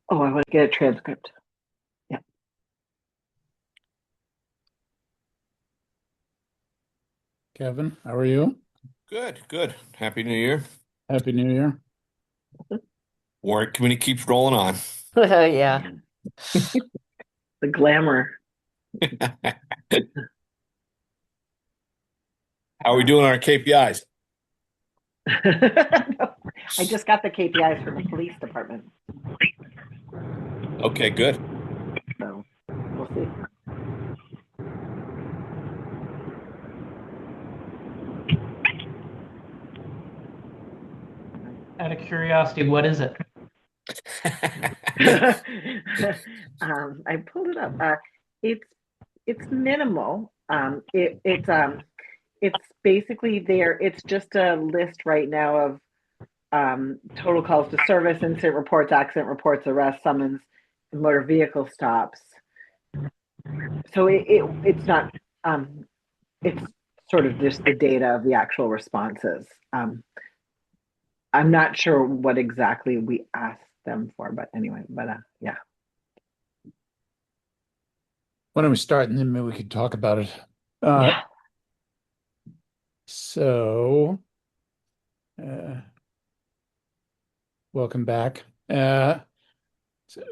Oh, I want to get a transcript. Yeah. Kevin, how are you? Good, good. Happy New Year. Happy New Year. Warrant Committee keeps rolling on. Yeah. The glamour. How are we doing on our KPIs? I just got the KPIs from the police department, Okay, good. so we'll see. Out of curiosity, what is it? I pulled it up. It's it's minimal. It's basically there. It's just a list right now of total calls to service, incident reports, accident reports, arrests, summons, and motor vehicle stops. So it's not. It's sort of just the data of the actual responses. I'm not sure what exactly we asked them for, but anyway, yeah. Why don't we start and then maybe we could talk about it. Yeah. So, uh, welcome back.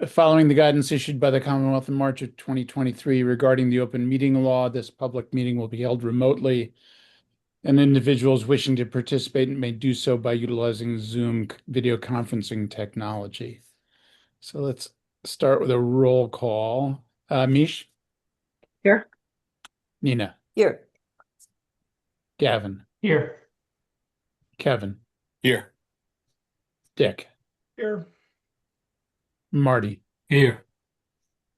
Following the guidance issued by the Commonwealth in March of 2023 regarding the open meeting law, this public meeting will be held remotely, and individuals wishing to participate may do so by utilizing Zoom video conferencing technology. So let's start with a roll call. Mish, Here. Nina, Here. Gavin, Here. Kevin, Here. Dick, Here. Marty, Here.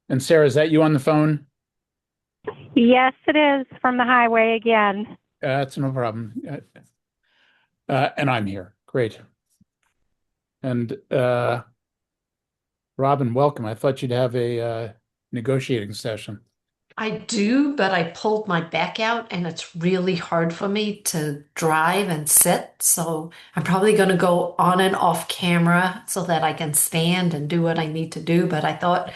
and Sarah. Is that you on the phone? Yes, it is from the highway again. That's no problem. And I'm here. Great. And Robin, welcome. I thought you'd have a negotiating session. I do, but I pulled my back out and it's really hard for me to drive and sit. So I'm probably going to go on and off camera so that I can stand and do what I need to do. But I thought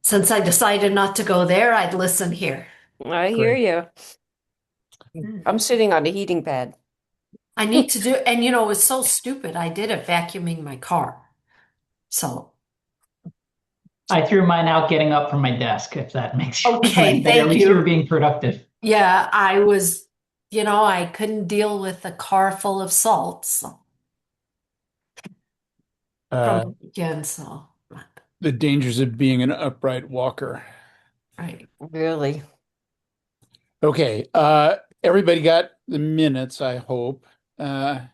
since I decided not to go there, I'd listen here. I hear Great. you. I'm sitting on a heating pad. I need to do, and you know, it's so stupid. I did it vacuuming my car. So, I threw mine out getting up from my desk, if that makes you feel okay, any better. At thank least you were you. being productive. Yeah, I was, I couldn't deal with a car full of salt. So Uh, from again, so the dangers of being an upright walker. right. Really? Okay. Everybody got the minutes, I hope. I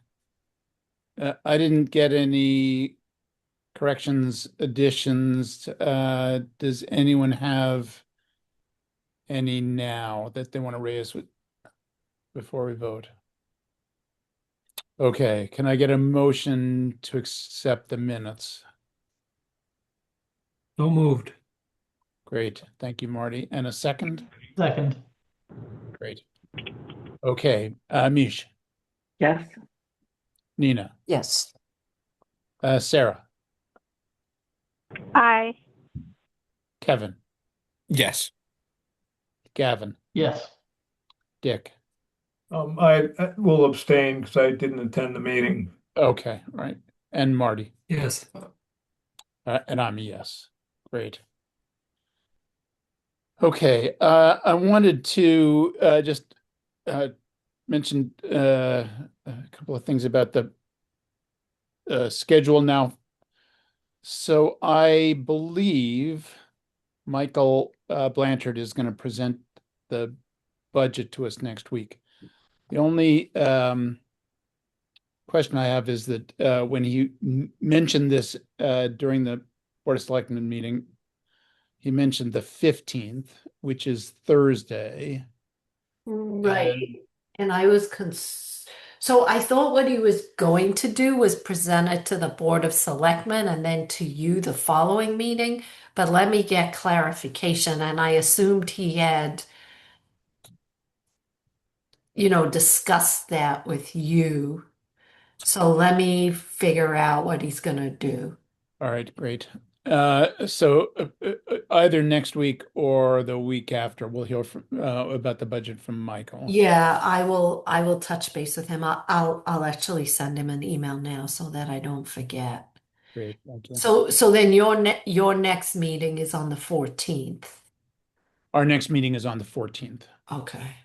didn't get any corrections, additions. Does anyone have any now that they want to raise before we vote? Okay, can I get a motion to accept the minutes? So moved. Great, thank you, Marty. And a second? Second. Great. Okay, Mish, Yes. Nina, Yes. Sarah, Aye. Kevin, Yes. Gavin, Yes. Dick. I will abstain because I didn't attend the meeting. Okay, right. And Marty. Yes. And I'm a yes. Great. Okay, I wanted to just mention a couple of things about the schedule now. So I believe Michael Blanchard is going to present the budget to us next week. The only question I have is that when he mentioned this during the Board of Selectmen meeting, he mentioned the 15th, which is Thursday. Right. And I was so I thought what he was going to do was present it to the Board of Selectmen and then to you the following meeting. But let me get clarification. And I assumed he had, discussed that with you. So let me figure out what he's going to do. All right, great. Either next week or the week after, we'll hear from about the budget from Michael. Yeah, I will touch base with him. I'll actually send him an email now so that I don't forget. Great, thank you. So then your next meeting is on the 14th. Our next meeting is on the 14th. Okay.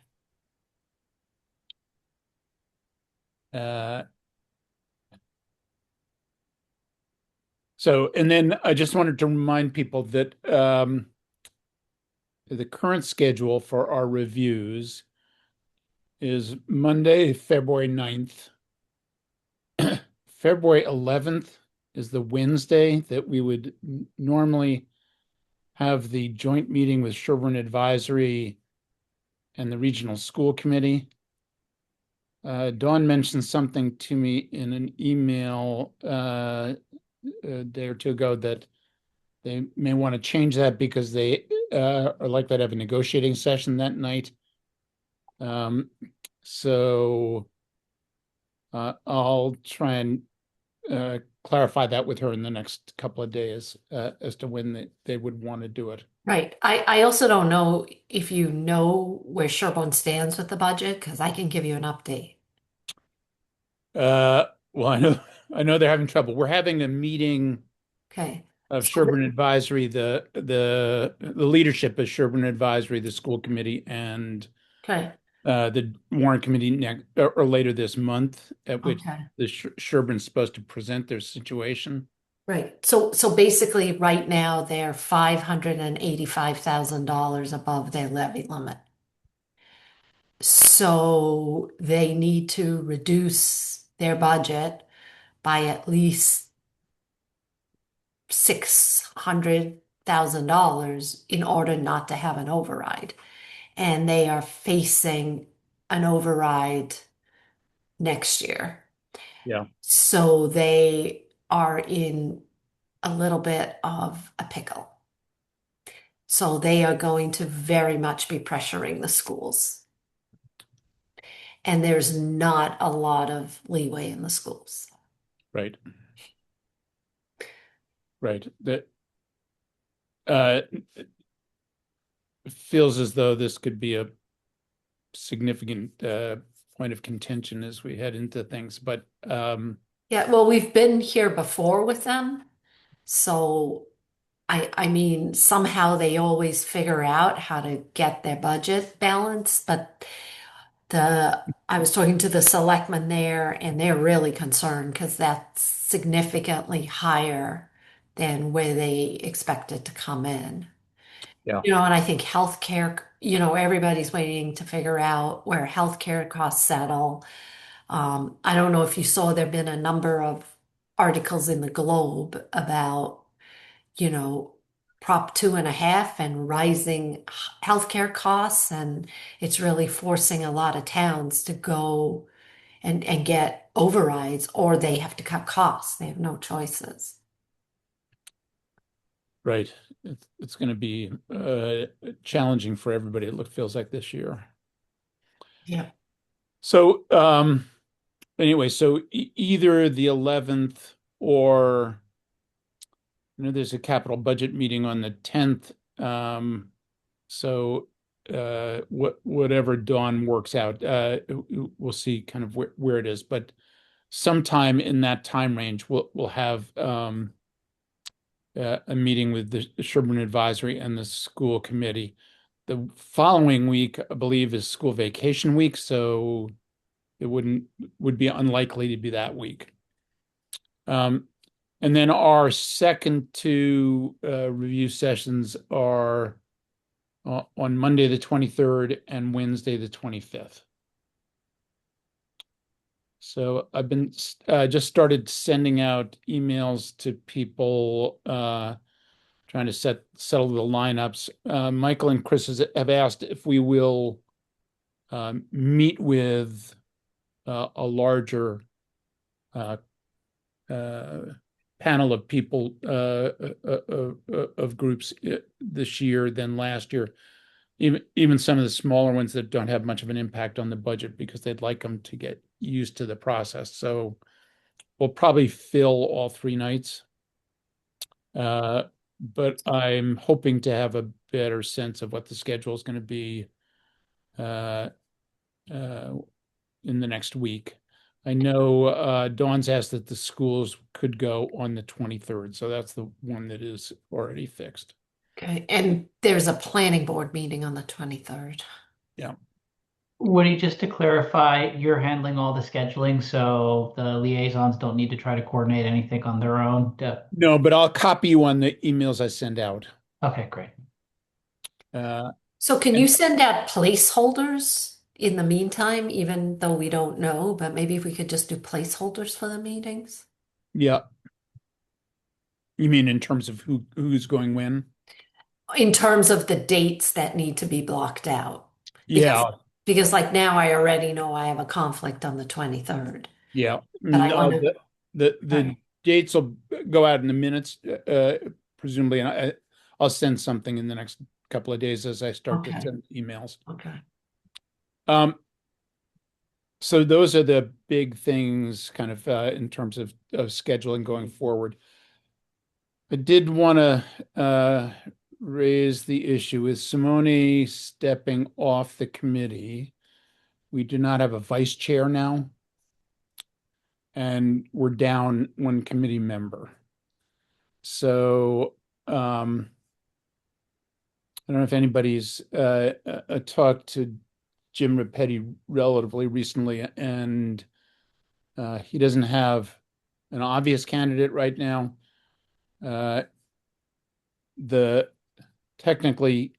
And then I just wanted to remind people that the current schedule for our reviews is Monday, February 9th. February 11th is the Wednesday that we would normally have the joint meeting with Sherburne Advisory and the Regional School Committee. Dawn mentioned something to me in an email a day or two ago that they may want to change that because they are likely to have a negotiating session that night. So I'll try and clarify that with her in the next couple of days as to when they would want to do it. Right. I also don't know if you know where Sherburne stands with the budget, because I can give you an update. Well, I know they're having trouble. We're having a meeting Okay. of Sherburne Advisory, the leadership of Sherburne Advisory, the school committee, and Okay. the Warrant Committee next or later this month, at which Okay. the Sherburne's supposed to present their situation. Right. So basically right now they're $585,000 above their levy limit. So they need to reduce their budget by at least $600,000 in order not to have an override. And they are facing an override next year. Yeah. So they are in a little bit of a pickle. So they are going to very much be pressuring the schools. And there's not a lot of leeway in the schools. Right. Right. That feels as though this could be a significant point of contention as we head into things. But Yeah, well, we've been here before with them. So I mean, somehow they always figure out how to get their budget balanced, but I was talking to the selectmen there and they're really concerned because that's significantly higher than where they expected to come in. Yeah. And I think healthcare, everybody's waiting to figure out where healthcare costs settle. I don't know if you saw, there've been a number of articles in the Globe about, you know, Prop 2.5 and rising healthcare costs, and it's really forcing a lot of towns to go and get overrides, or they have to cut costs. They have no choices. right, it's going to be challenging for everybody. It feels like this year. Yeah. So anyway, so either the 11th or there's a capital budget meeting on the 10th. So whatever Dawn works out, we'll see kind of where it is. But sometime in that time range, we'll have a meeting with the Sherburne Advisory and the school committee. The following week, I believe, is school vacation week, so it would be unlikely to be that week. And then our second two review sessions are on Monday the 23rd and Wednesday the 25th. So I've been just started sending out emails to people trying to settle the lineups. Michael and Chris have asked if we will meet with a larger panel of people of groups this year than last year. Even some of the smaller ones that don't have much of an impact on the budget because they'd like them to get used to the process. So we'll probably fill all 3 nights. But I'm hoping to have a better sense of what the schedule is going to be uh, in the next week. I know Dawn's asked that the schools could go on the 23rd, so that's the one that is already fixed. Okay, and there's a planning board meeting on the 23rd. Yeah. Woody, just to clarify, you're handling all the scheduling, so the liaisons don't need to try to coordinate anything on their own. No, but I'll copy you on the emails I send out. Okay, great. So can you send out placeholders in the meantime, even though we don't know, but maybe if we could just do placeholders for the meetings? Yeah. You mean in terms of who's going when? In terms of the dates that need to be blocked out. Yeah. Because like now I already know I have a conflict on the 23rd. Yeah. But I want to, The Right. dates will go out in the minutes, presumably, and I'll send something in the next couple of days as I start to Okay. send emails. okay. So those are the big things kind of in terms of scheduling going forward. I did want to raise the issue with Simone stepping off the committee. We do not have a vice chair now, and we're down one committee member. So I don't know if anybody's talked to Jim Repetti relatively recently, and he doesn't have an obvious candidate right now. The technically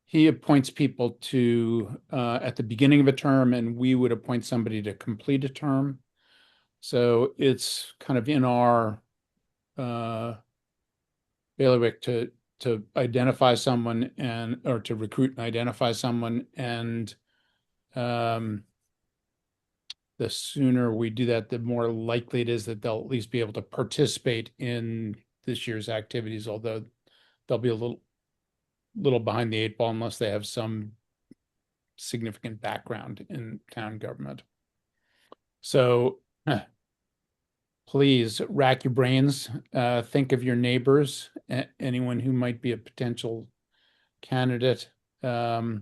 he appoints people to at the beginning of a term, and we would appoint somebody to complete a term. So it's kind of in our bailiwick to identify someone or to recruit and identify someone, and the sooner we do that, the more likely it is that they'll at least be able to participate in this year's activities, although they'll be a little behind the eight ball unless they have some significant background in town government. So please rack your brains, think of your neighbors, anyone who might be a potential candidate, and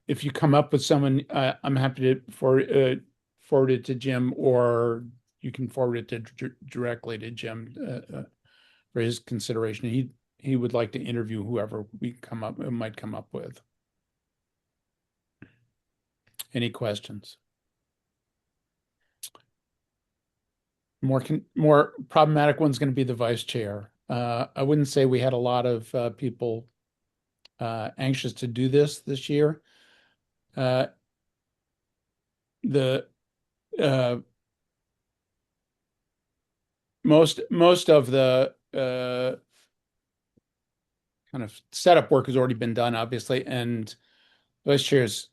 if you come up with someone, I'm happy to forward it to Jim, or you can forward it directly to Jim for his consideration. He would like to interview whoever we might come up with. Any questions? More problematic one's going to be the vice chair. I wouldn't say we had a lot of people anxious to do this year. The most of the kind of setup work has already been done, obviously, and vice chair is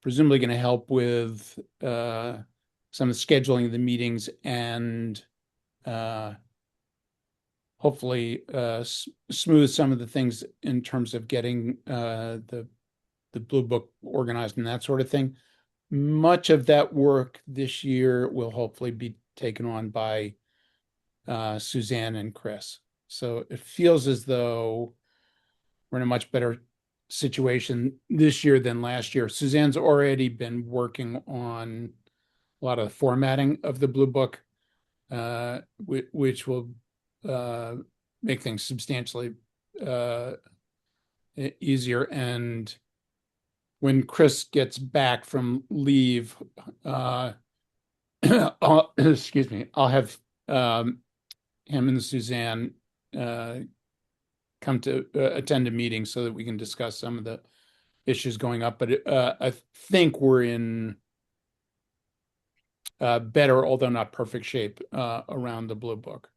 presumably going to help with some of the scheduling of the meetings and hopefully smooth some of the things in terms of getting the Blue Book organized and that sort of thing. Much of that work this year will hopefully be taken on by Suzanne and Chris. So it feels as though we're in a much better situation this year than last year. Suzanne's already been working on a lot of the formatting of the Blue Book, which will make things substantially easier. And when Chris gets back from leave, excuse me, I'll have him and Suzanne come to attend a meeting so that we can discuss some of the issues going up. But I think we're in better, although not perfect shape around the Blue Book.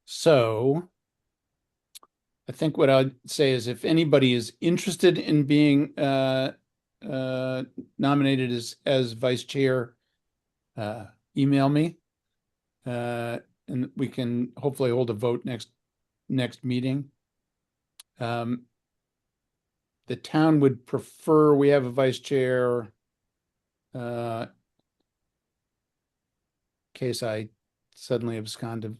So I think what I'd say is if anybody is interested in being nominated as vice chair, email me, and we can hopefully hold a vote next meeting. The town would prefer we have a vice chair case I suddenly abscond to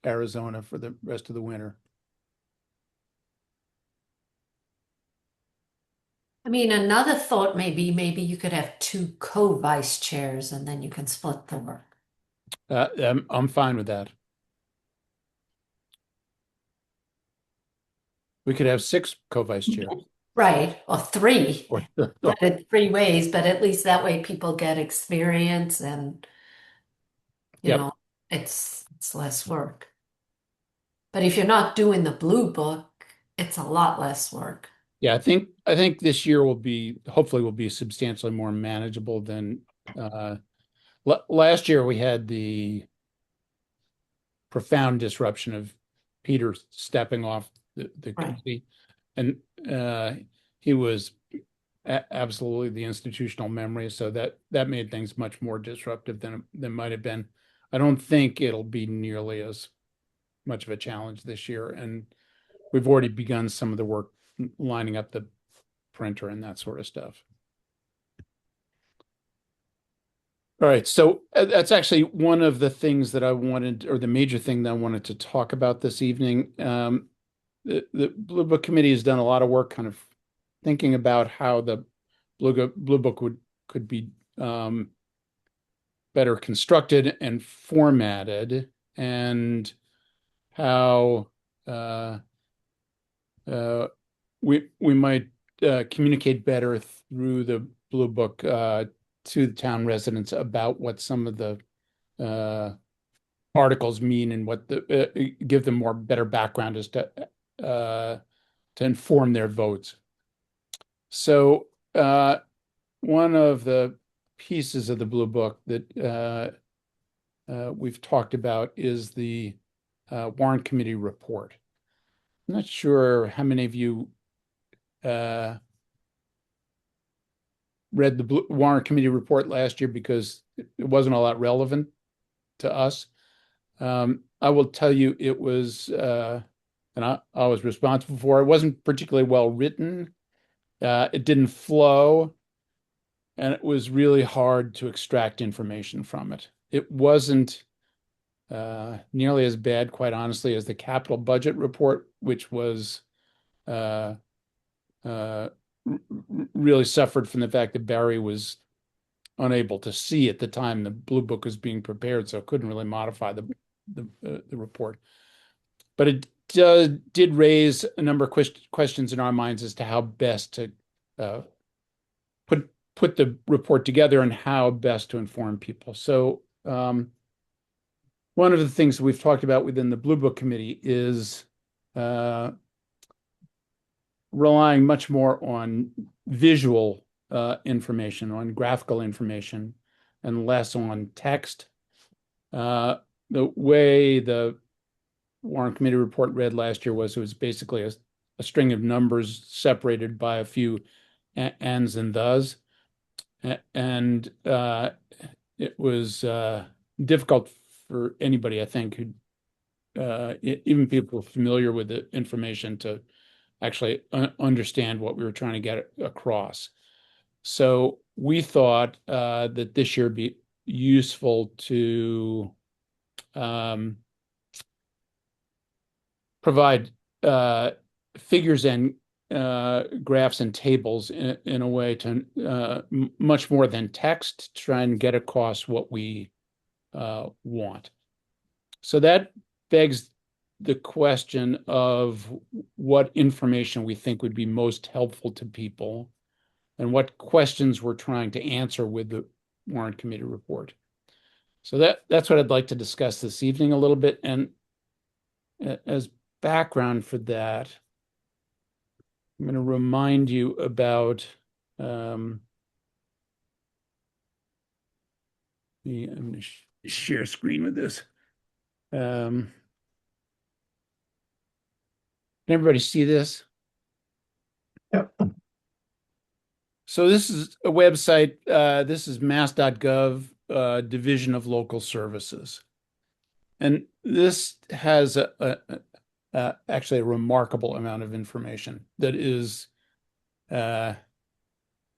Arizona for the rest of the winter. I mean, another thought maybe you could have two co-vice chairs and then you can split the work. I'm fine with that. We could have 6 co-vice chairs. Right, or three, Or, but in 3 ways, but at least that way people get experience and, you Yep. know, it's less work. But if you're not doing the blue book, it's a lot less work. yeah, I think this year hopefully will be substantially more manageable than last year. We had the profound disruption of Peter stepping off the Right. committee, and he was absolutely the institutional memory, so that made things much more disruptive than might have been. I don't think it'll be nearly as much of a challenge this year, and we've already begun some of the work lining up the printer and that sort of stuff. All right, so that's actually one of the things that I wanted, or the major thing that I wanted to talk about this evening. The Blue Book Committee has done a lot of work kind of thinking about how the Blue Book could be better constructed and formatted, and how we might communicate better through the Blue Book to the town residents about what some of the articles mean and what give them better background as to inform their votes. So one of the pieces of the Blue Book that we've talked about is the Warrant Committee report. I'm not sure how many of you read the Warrant Committee report last year, because it wasn't all that relevant to us. I will tell you, it was, and I was responsible for it. It wasn't particularly well written. It didn't flow, and it was really hard to extract information from it. It wasn't nearly as bad, quite honestly, as the capital budget report, which was really suffered from the fact that Barry was unable to see at the time the Blue Book was being prepared, so couldn't really modify the report. But it did raise a number of questions in our minds as to how best to put the report together and how best to inform people. So one of the things we've talked about within the Blue Book Committee is relying much more on visual information, on graphical information, and less on text. The way the Warrant Committee report read last year was it was basically a string of numbers separated by a few ands and thus. And it was difficult for anybody, I think, who even people familiar with the information, to actually understand what we were trying to get across. So we thought that this year would be useful to provide figures and graphs and tables in a way to much more than text, to try and get across what we want. So that begs the question of what information we think would be most helpful to people and what questions we're trying to answer with the Warrant Committee report. So that's what I'd like to discuss this evening a little bit. And as background for that, I'm going to remind you about I'm going to share screen with this. Can everybody see this? Yep. So this is a website. This is mass.gov, Division of Local Services. And this has actually a remarkable amount of information that is, you can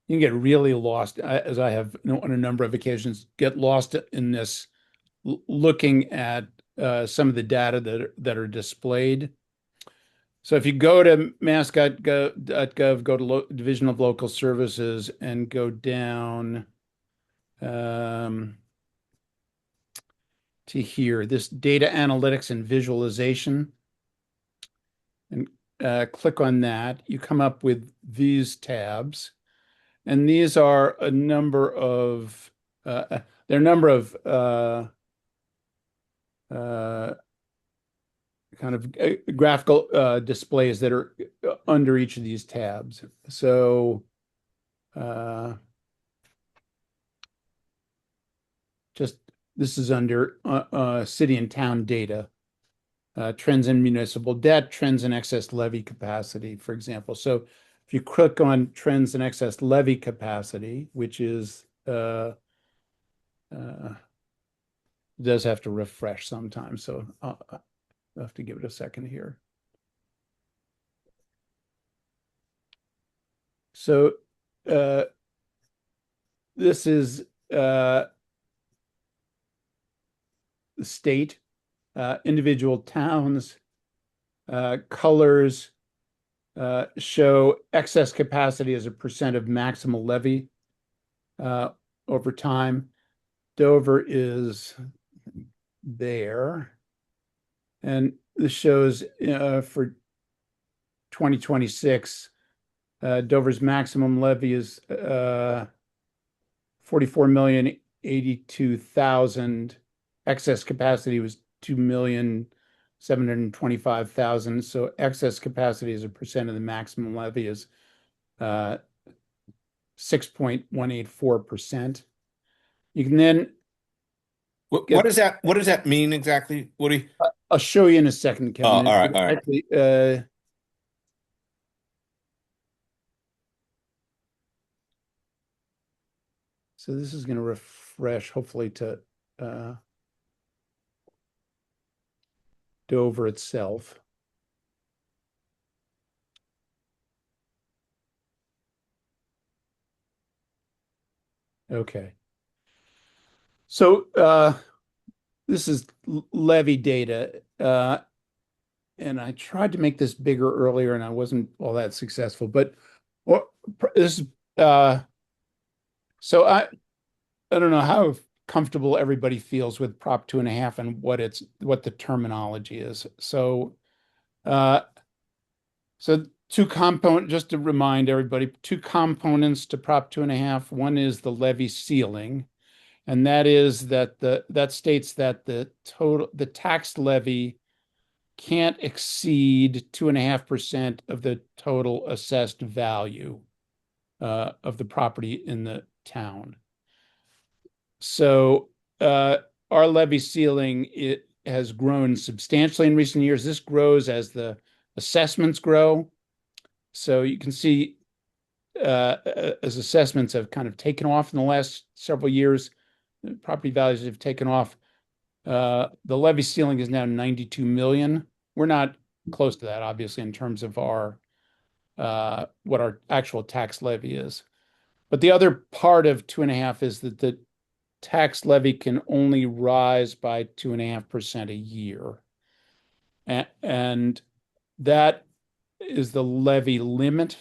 get really lost, as I have on a number of occasions, get lost in this looking at some of the data that are displayed. So if you go to mass.gov, go to Division of Local Services and go down to here, this data analytics and visualization, and click on that. You come up with these tabs, and these are a number of there are a number of kind of graphical displays that are under each of these tabs. So just this is under city and town data, trends in municipal debt, trends in excess levy capacity, for example. So if you click on trends in excess levy capacity, which is does have to refresh sometimes, so I'll have to give it a second here. So this is the state, individual towns, colors show excess capacity as a percent of maximal levy over time. Dover is there. And this shows for 2026, Dover's maximum levy is 44,082,000. Excess capacity was 2,725,000. So excess capacity as a percent of the maximum levy is 6.184%. You can then What does that mean exactly, Woody? I'll show you in a second, Kevin. Oh, all right. Actually, so this is going to refresh, hopefully, to Dover itself. Okay. So this is levy data. And I tried to make this bigger earlier and I wasn't all that successful, but this is so I don't know how comfortable everybody feels with Prop 2.5 and what the terminology is. So just to remind everybody, two components to Prop 2.5. One is the levy ceiling, and that is that states that the tax levy can't exceed 2.5% of the total assessed value of the property in the town. So our levy ceiling, it has grown substantially in recent years. This grows as the assessments grow. So you can see as assessments have kind of taken off in the last several years, property values have taken off. The levy ceiling is now 92 million. We're not close to that, obviously, in terms of our what our actual tax levy is. But the other part of 2.5 is that the tax levy can only rise by 2.5% a year. And that is the levy limit.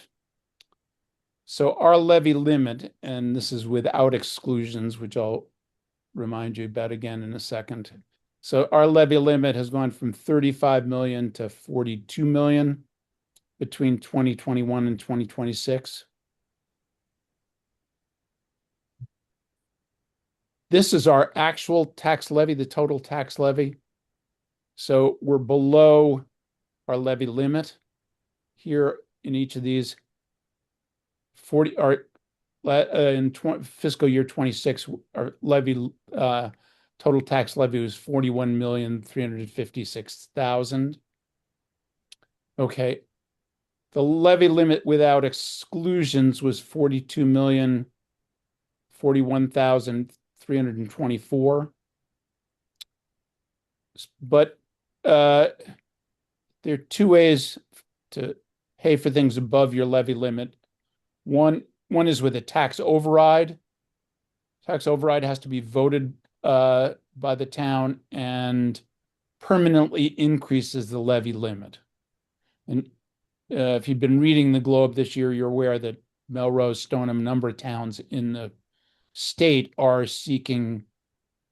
So our levy limit, and this is without exclusions, which I'll remind you about again in a second. So our levy limit has gone from 35 million to 42 million between 2021 and 2026. This is our actual tax levy, the total tax levy. So we're below our levy limit here in each of these. In fiscal year 26, our levy total tax levy was 41,356,000. Okay, the levy limit without exclusions was 42,041,324. But there are two ways to pay for things above your levy limit. One is with a tax override. Tax override has to be voted by the town and permanently increases the levy limit. And if you've been reading the Globe this year, you're aware that Melrose, Stoneham, a number of towns in the state are seeking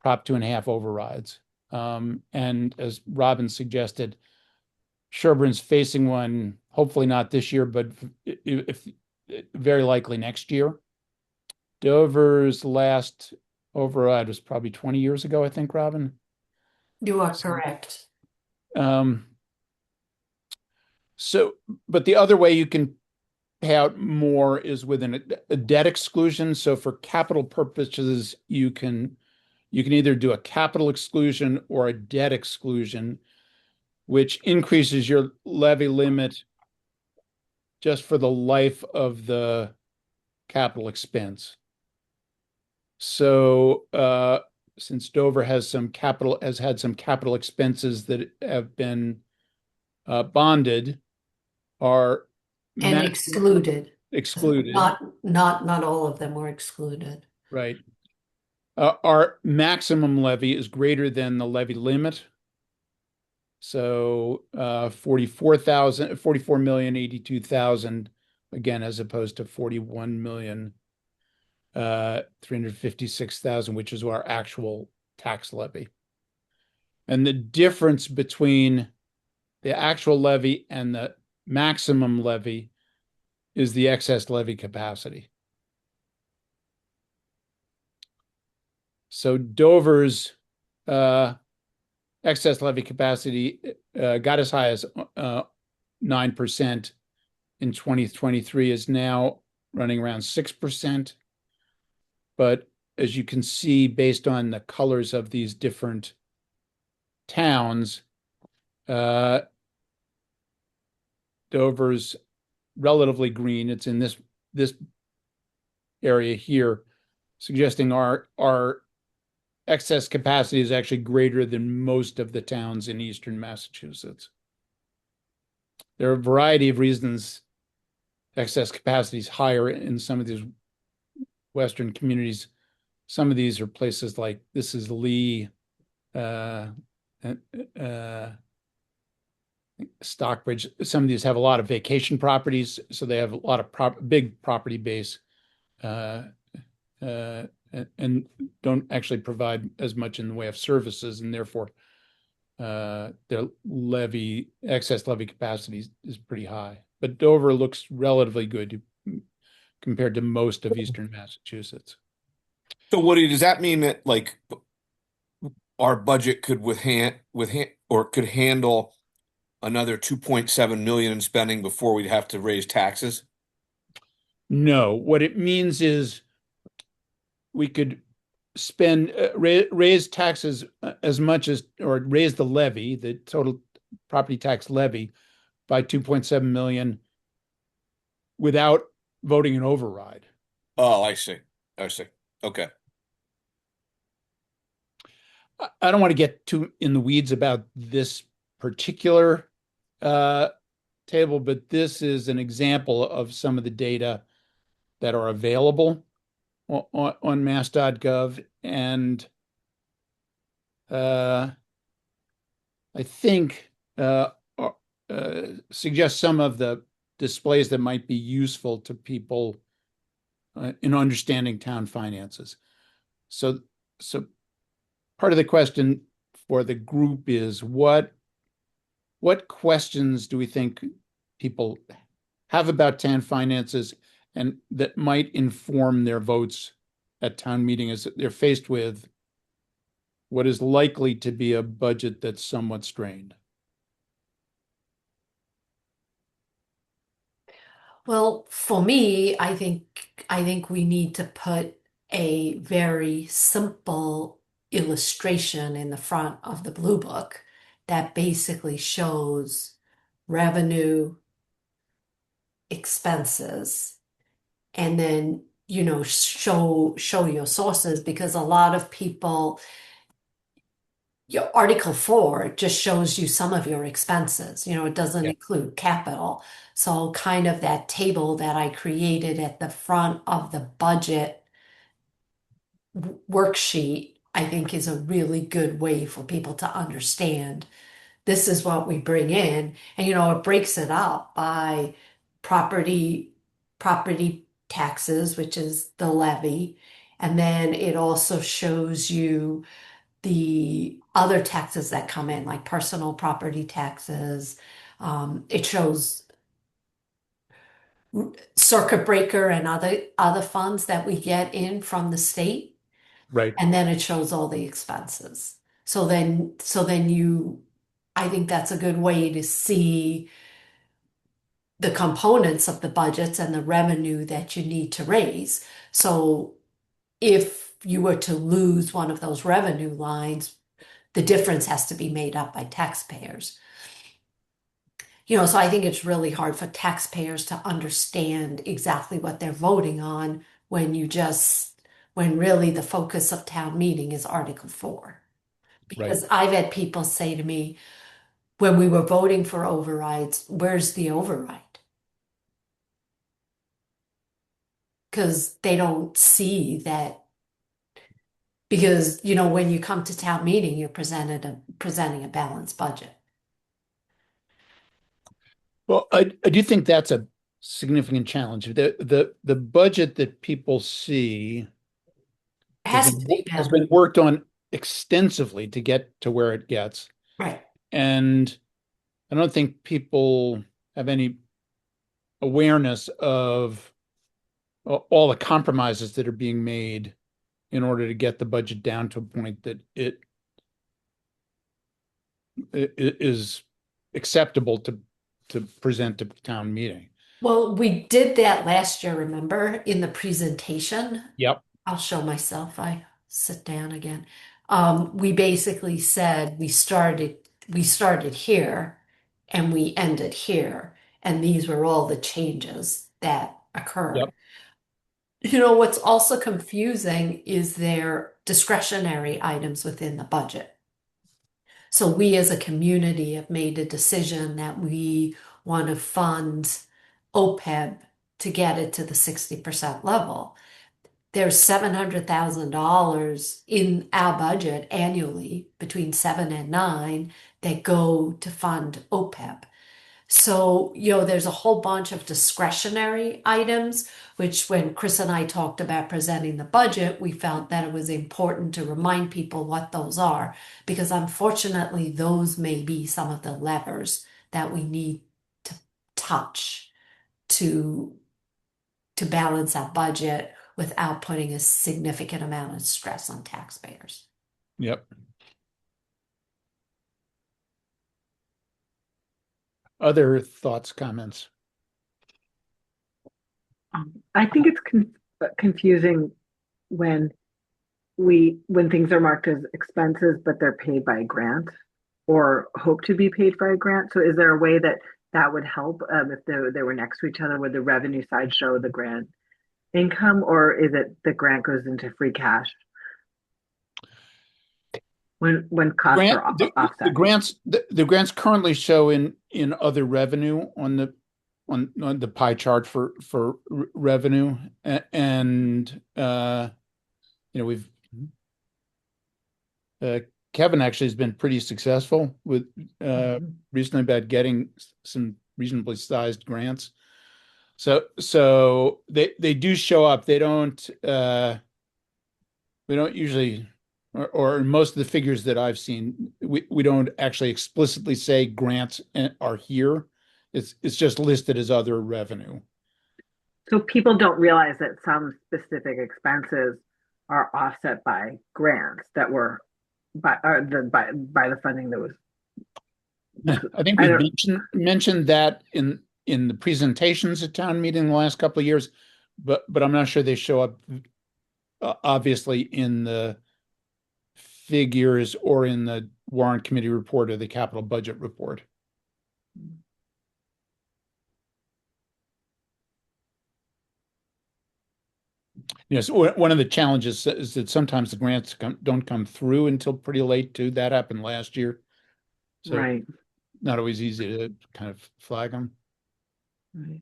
Prop 2.5 overrides. And as Robin suggested, Sherburne's facing one, hopefully not this year, but if very likely next year. Dover's last override was probably 20 years ago, I think, Robin. You are correct. But the other way you can pay out more is with a debt exclusion. So for capital purposes, you can either do a capital exclusion or a debt exclusion, which increases your levy limit just for the life of the capital expense. So since Dover has had some capital expenses that have been bonded, are And excluded. excluded. Not all of them were excluded. Right. Our maximum levy is greater than the levy limit. So 44,082,000 again, as opposed to 41,356,000, which is our actual tax levy. And the difference between the actual levy and the maximum levy is the excess levy capacity. So Dover's excess levy capacity got as high as 9% in 2023, is now running around 6%. But as you can see, based on the colors of these different towns, Dover's relatively green. It's in this area here, suggesting our excess capacity is actually greater than most of the towns in eastern Massachusetts. There are a variety of reasons excess capacity is higher in some of these western communities. Some of these are places like this is Lee, Stockbridge. Some of these have a lot of vacation properties, so they have a lot of big property base, and don't actually provide as much in the way of services, and therefore their excess levy capacity is pretty high. But Dover looks relatively good compared to most of eastern Massachusetts. So Woody, does that mean that like our budget could could handle another 2.7 million in spending before we'd have to raise taxes? No, what it means is we could raise taxes as much as, or raise the levy, the total property tax levy, by 2.7 million without voting an override. Oh, I see. Okay. I don't want to get too in the weeds about this particular table, but this is an example of some of the data that are available on mass.gov, and I think suggest some of the displays that might be useful to people in understanding town finances. So part of the question for the group is what questions do we think people have about town finances and that might inform their votes at town meeting as they're faced with what is likely to be a budget that's somewhat strained? Well, for me, I think we need to put a very simple illustration in the front of the blue book that basically shows revenue, expenses, and then show your sources, because a lot of people, your Article 4 just shows you some of your expenses. It doesn't include capital. So kind of that table that I created at the front of the budget worksheet I think is a really good way for people to understand this is what we bring in. And it breaks it up by property property taxes, which is the levy. And then it also shows you the other taxes that come in, like personal property taxes. It shows circuit breaker and other funds that we get in from the state, Right. and then it shows all the expenses. So then I think that's a good way to see the components of the budgets and the revenue that you need to raise. So if you were to lose one of those revenue lines, the difference has to be made up by taxpayers. So I think it's really hard for taxpayers to understand exactly what they're voting on when really the focus of town meeting is Article 4. Because I've had people say to me, when we were voting for overrides, where's the override? Because they don't see that. Because, when you come to town meeting, you're presenting a balanced budget. Well, I do think that's a significant challenge. The budget that people see It has has to be has balanced. been worked on extensively to get to where it gets. Right. And I don't think people have any awareness of all the compromises that are being made in order to get the budget down to a point that it is acceptable to present to town meeting. Well, we did that last year, remember, in the presentation. Yep. I'll show myself. I sit down again. We basically said we started here and we ended here, and these were all the changes that occurred. Yep. What's also confusing is their discretionary items within the budget. So we as a community have made a decision that we want to fund OPEB to get it to the 60% level. There's $700,000 in our budget annually, between 7 and 9, that go to fund OPEB. So, there's a whole bunch of discretionary items, which when Chris and I talked about presenting the budget, we felt that it was important to remind people what those are, because unfortunately, those may be some of the levers that we need to touch to balance our budget without putting a significant amount of stress on taxpayers. Yep. Other thoughts, comments? I think it's confusing when things are marked as expenses, but they're paid by a grant or hope to be paid by a grant. So is there a way that would help if they were next to each other? Would the revenue side show the grant income, or is it the grant goes into free cash when costs are offset? The grants currently show in other revenue on the pie chart for revenue, and we've Kevin actually has been pretty successful with recently about getting some reasonably sized grants. So they do show up. They don't we don't usually, or most of the figures that I've seen, we don't actually explicitly say grants are here. It's just listed as other revenue. So people don't realize that some specific expenses are offset by grants that were by the funding that was. I think we mentioned that in the presentations at town meeting the last couple of years, but I'm not sure they show up obviously in the figures or in the warrant committee report or the capital budget report. Yes, one of the challenges is that sometimes the grants don't come through until pretty late too. That happened last year. So Right. Not always easy to kind of flag them. Right.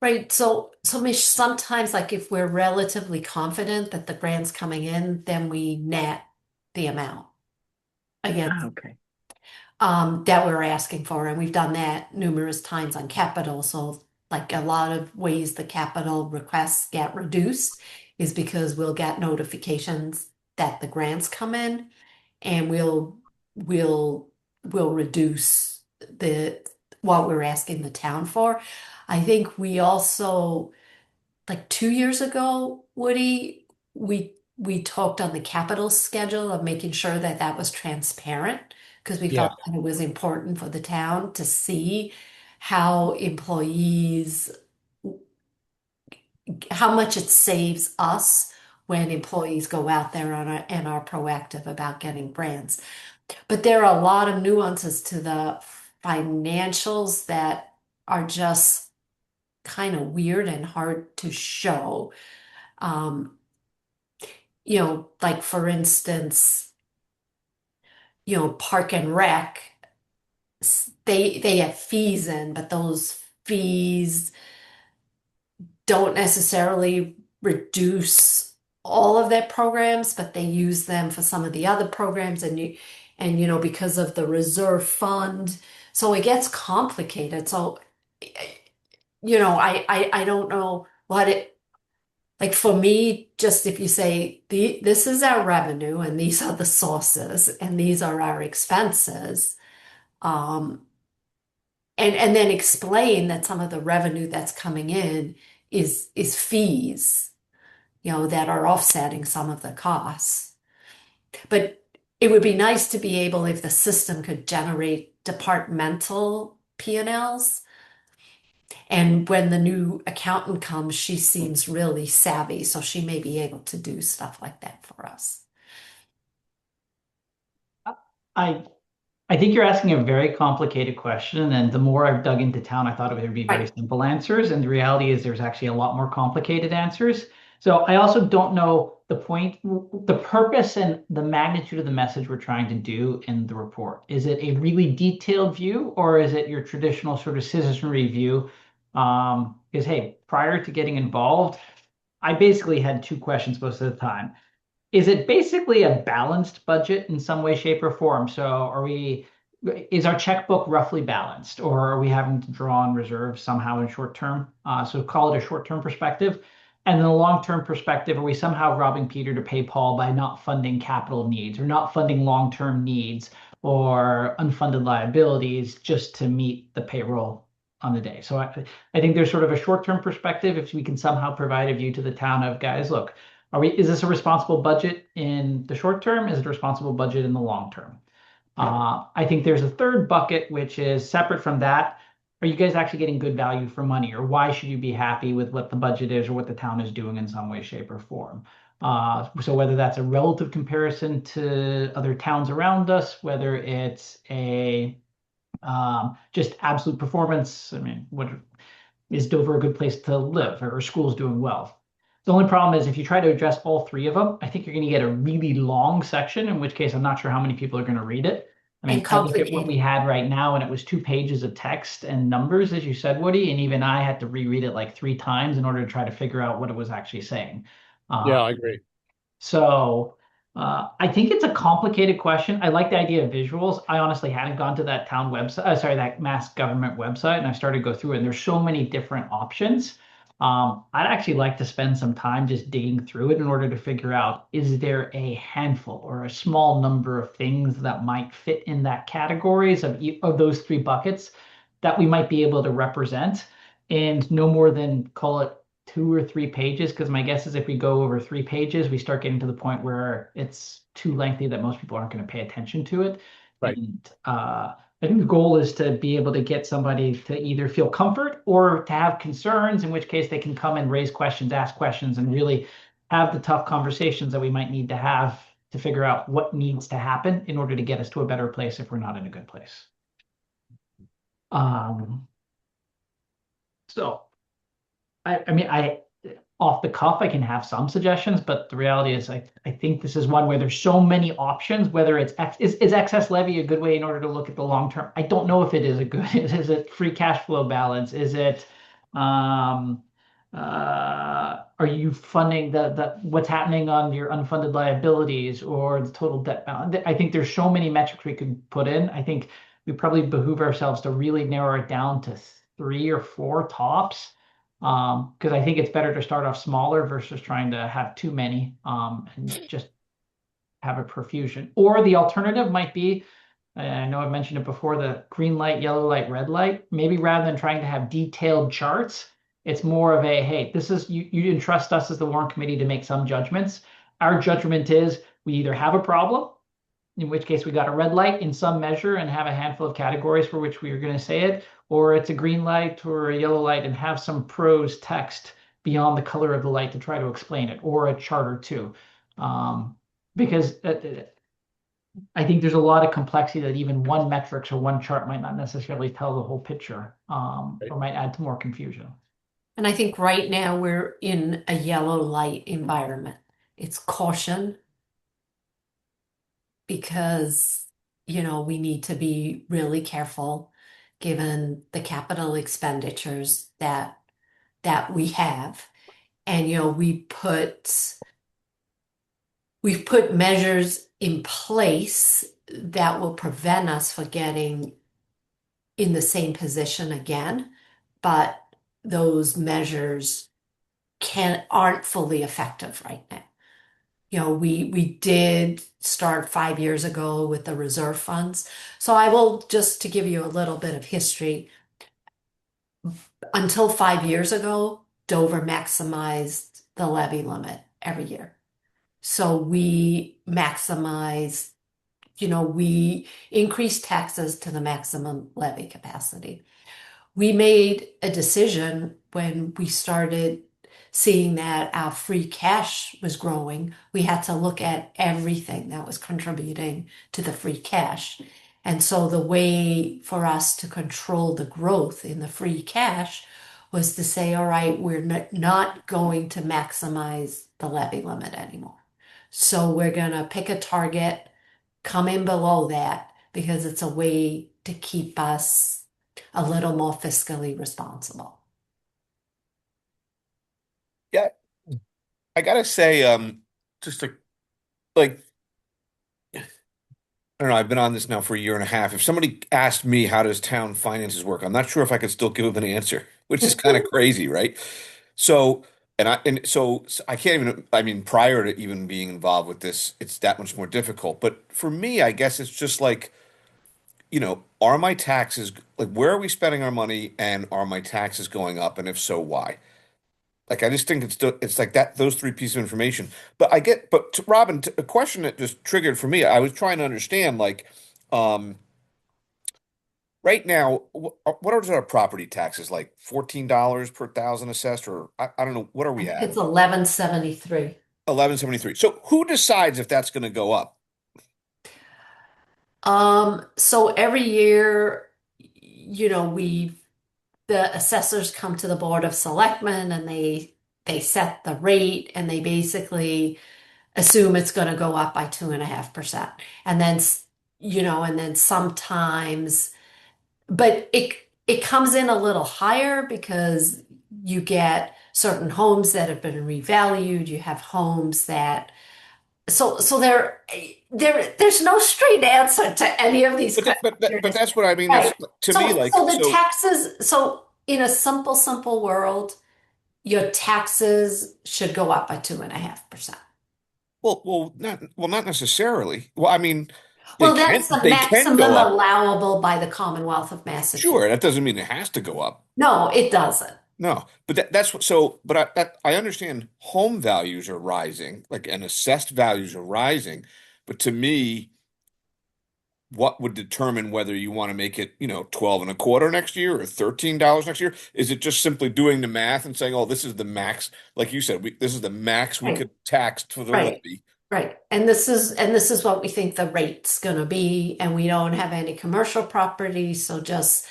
Right. So Mish, sometimes like if we're relatively confident that the grant's coming in, then we net the amount again Okay. that we're asking for, and we've done that numerous times on capital. So, like a lot of ways the capital requests get reduced is because we'll get notifications that the grants come in, and we'll we'll reduce the what we're asking the town for. I think we also, like 2 years ago, Woody, we talked on the capital schedule of making sure that that was transparent because we Yeah. felt that it was important for the town to see how employees, how much it saves us when employees go out there and are proactive about getting grants. But there are a lot of nuances to the financials that are just kind of weird and hard to show. Um, like for instance, Park and Rec, they have fees in, but those fees don't necessarily reduce all of their programs, but they use them for some of the other programs, because of the reserve fund, so it gets complicated. So, I don't know what it like for me. Just if you say this is our revenue and these are the sources and these are our expenses, um, and then explain that some of the revenue that's coming in is fees, that are offsetting some of the costs. But it would be nice to be able, if the system could generate departmental P&Ls. And when the new accountant comes, she seems really savvy, so she may be able to do stuff like that for us. I I think you're asking a very complicated question, and the more I've dug into town, I thought it would be very Right. simple answers, and the reality is there's actually a lot more complicated answers. So I also don't know the point, the purpose and the magnitude of the message we're trying to do in the report. Is it a really detailed view, or is it your traditional sort of citizenry view? Is, hey, prior to getting involved, I basically had two questions most of the time. Is it basically a balanced budget in some way, shape, or form? So is our checkbook roughly balanced, or are we having to draw on reserves somehow in short term? So call it a short term perspective. And then a long term perspective, are we somehow robbing Peter to pay Paul by not funding capital needs or not funding long term needs or unfunded liabilities just to meet the payroll on the day? So I think there's sort of a short term perspective. If we can somehow provide a view to the town of, guys, look, is this a responsible budget in the short term? Is it a responsible budget in the long term? I think there's a third bucket, which is separate from that. Are you guys actually getting good value for money, or why should you be happy with what the budget is or what the town is doing in some way, shape, or form? So whether that's a relative comparison to other towns around us, whether it's a just absolute performance. I mean, what is Dover a good place to live? Or are schools doing well? The only problem is if you try to address all three of them, I think you're going to get a really long section, in which case I'm not sure how many people are going to read it. I mean, And I look at what we complicated. had right now, and it was 2 pages of text and numbers, as you said, Woody, and even I had to reread it like 3 times in order to try to figure out what it was actually saying. Yeah, I agree. So I think it's a complicated question. I like the idea of visuals. I honestly hadn't gone to that town website, sorry, that Mass government website, and I started to go through it, and there's so many different options. I'd actually like to spend some time just digging through it in order to figure out, is there a handful or a small number of things that might fit in that categories of those three buckets that we might be able to represent, and no more than, call it, 2 or 3 pages, because my guess is if we go over 3 pages, we start getting to the point where it's too lengthy that most people aren't going to pay attention to it. Right. And I think the goal is to be able to get somebody to either feel comfort or to have concerns, in which case they can come and raise questions, ask questions, and really have the tough conversations that we might need to have to figure out what needs to happen in order to get us to a better place if we're not in a good place. So I mean, off the cuff, I can have some suggestions, but the reality is I think this is one where there's so many options, whether it's is excess levy a good way in order to look at the long term? I don't know if it is a good, is it free cash flow balance? Is it Are you funding the what's happening on your unfunded liabilities or the total debt balance? I think there's so many metrics we could put in. I think we probably behoove ourselves to really narrow it down to 3 or 4 tops. Because I think it's better to start off smaller versus trying to have too many and just have a profusion. Or the alternative might be, I know I've mentioned it before, the green light, yellow light, red light. Maybe rather than trying to have detailed charts, it's more of a, hey, this is you entrust us as the warrant committee to make some judgments. Our judgment is we either have a problem, in which case we got a red light in some measure and have a handful of categories for which we are going to say it, or it's a green light or a yellow light and have some prose text beyond the color of the light to try to explain it, or a chart or two. Because I think there's a lot of complexity that even one metrics or one chart might not necessarily tell the whole picture, or might add to more confusion. And I think right now we're in a yellow light environment. It's caution because, we need to be really careful given the capital expenditures that we have. And, we've put measures in place that will prevent us from getting in the same position again, but those measures aren't fully effective right now. We did start 5 years ago with the reserve funds. So I will just to give you a little bit of history. Until 5 years ago, Dover maximized the levy limit every year. So we maximized, we increased taxes to the maximum levy capacity. We made a decision when we started seeing that our free cash was growing. We had to look at everything that was contributing to the free cash. And so the way for us to control the growth in the free cash was to say, all right, we're not going to maximize the levy limit anymore. So we're going to pick a target, come in below that, because it's a way to keep us a little more fiscally responsible. Yeah, I gotta say, just to like, I don't know. I've been on this now for a year and a half. If somebody asked me how does town finances work, I'm not sure if I could still give them an answer, which is kind of crazy, right? So, so I can't even. I mean, prior to even being involved with this, it's that much more difficult. But for me, I guess it's just like, are my taxes like where are we spending our money, and are my taxes going up, and if so, why? Like I just think it's like that those three pieces of information. But Robin, a question that just triggered for me. I was trying to understand um, right now, what are our property taxes like? $14 per thousand assessed, or I don't know, what are we at? It's 1173. 1173. So who decides if that's going to go up? So every year, the assessors come to the Board of Selectmen and they set the rate and they basically assume it's going to go up by 2.5%. And then, sometimes, but it comes in a little higher because you get certain homes that have been revalued. You have homes that so there's no straight answer to any of these But that's what I mean. That's Right. to me So, like so the taxes, so in a simple world, your taxes should go up by 2.5%. not necessarily. Well, I mean, Well, that's the they can maximum go up. allowable by the Commonwealth of Sure, Massachusetts. that doesn't mean it has to go up. No, it doesn't. No, but that's what. So, but I understand home values are rising, like and assessed values are rising. But to me, what would determine whether you want to make it, 12 and a quarter next year or $13 next year? Is it just simply doing the math and saying, oh, this is the max, like you said, this is the max we Right, could tax for the right, levy? right. And this is what we think the rate's gonna be, and we don't have any commercial property, so just